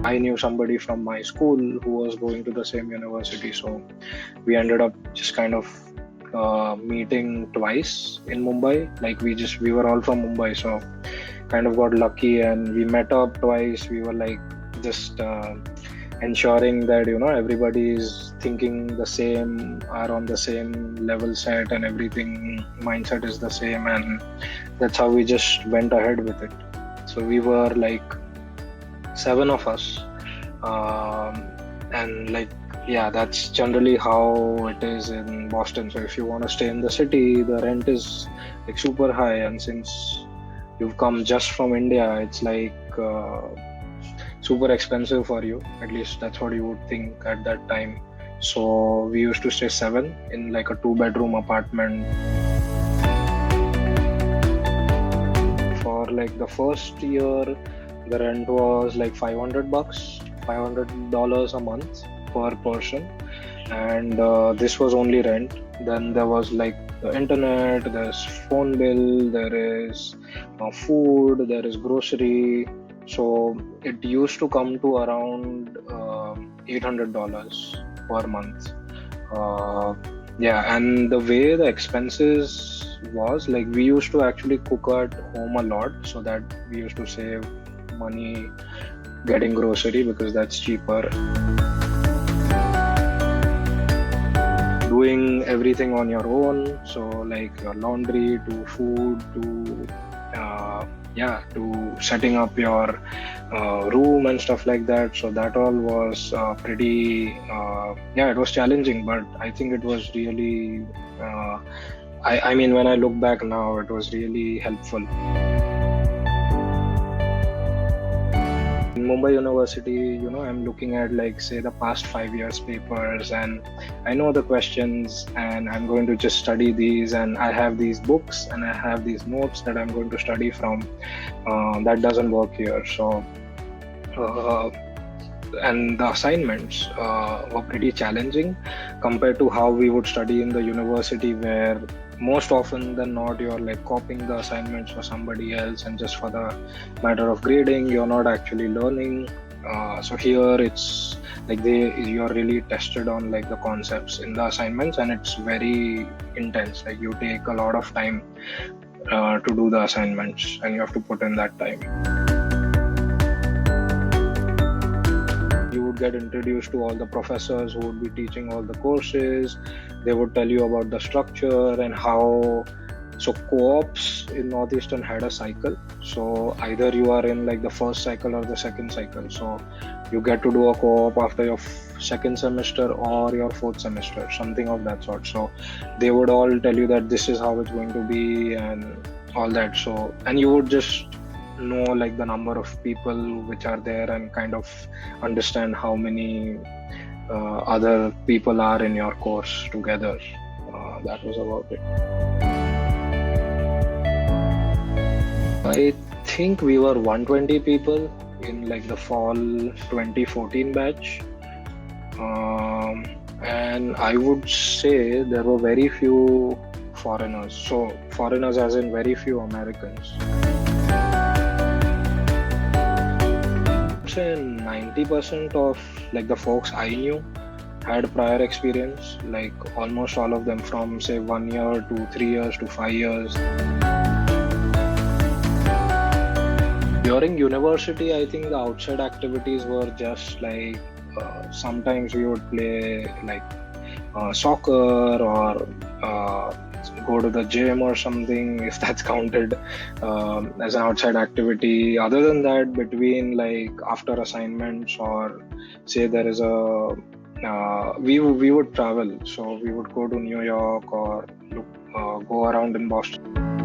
I knew somebody from my school who was going to the same university, so we ended up just kind of meeting twice in Mumbai. Like we were all from Mumbai, so kind of got lucky and we met up twice. We were like just ensuring that everybody is thinking the same, are on the same level set, and everything mindset is the same, and that's how we just went ahead with it. So we were like 7 of us, and like yeah, that's generally how it is in Boston. So if you want to stay in the city, the rent is like super high, and since you've come just from India, it's like super expensive for you. At least that's what you would think at that time. So we used to stay 7 in like a 2-bedroom apartment. For like the first year, the rent was like $500, $500 a month per person, and this was only rent. Then there was like the internet, there's phone bill, there is food, there is grocery. So it used to come to around $800 per month. Yeah, and the way the expenses was, like, we used to actually cook at home a lot, so that we used to save money getting grocery because that's cheaper. Doing everything on your own, so like your laundry to food to to setting up your room and stuff like that. So that all was pretty it was challenging, but I think it was really I mean, when I look back now, it was really helpful. In Mumbai University, I'm looking at, like, say, the past 5 years papers, and I know the questions, and I'm going to just study these, and I have these books and I have these notes that I'm going to study from. That doesn't work here. So and the assignments were pretty challenging compared to how we would study in the university, where most often than not you're like copying the assignments for somebody else, and just for the matter of grading, you're not actually learning. So here it's like you're really tested on like the concepts in the assignments, and it's very intense. Like, you take a lot of time to do the assignments, and you have to put in that time. You would get introduced to all the professors who would be teaching all the courses. They would tell you about the structure and how. So co-ops in Northeastern had a cycle. So either you are in like the first cycle or the second cycle. So you get to do a co-op after your second semester or your fourth semester, something of that sort. So they would all tell you that this is how it's going to be and all that. So, and you would just know like the number of people which are there and kind of understand how many other people are in your course together. That was about it. I think we were 120 people in like the fall 2014 batch, and I would say there were very few foreigners. So foreigners as in very few Americans. I'd say 90% of like the folks I knew had prior experience, like almost all of them from say 1 year to 3 years to 5 years. During university, I think the outside activities were just like sometimes we would play like soccer or go to the gym or something, if that's counted as an outside activity. Other than that, between like after assignments or say there is a we would travel. So we would go to New York or go around in Boston.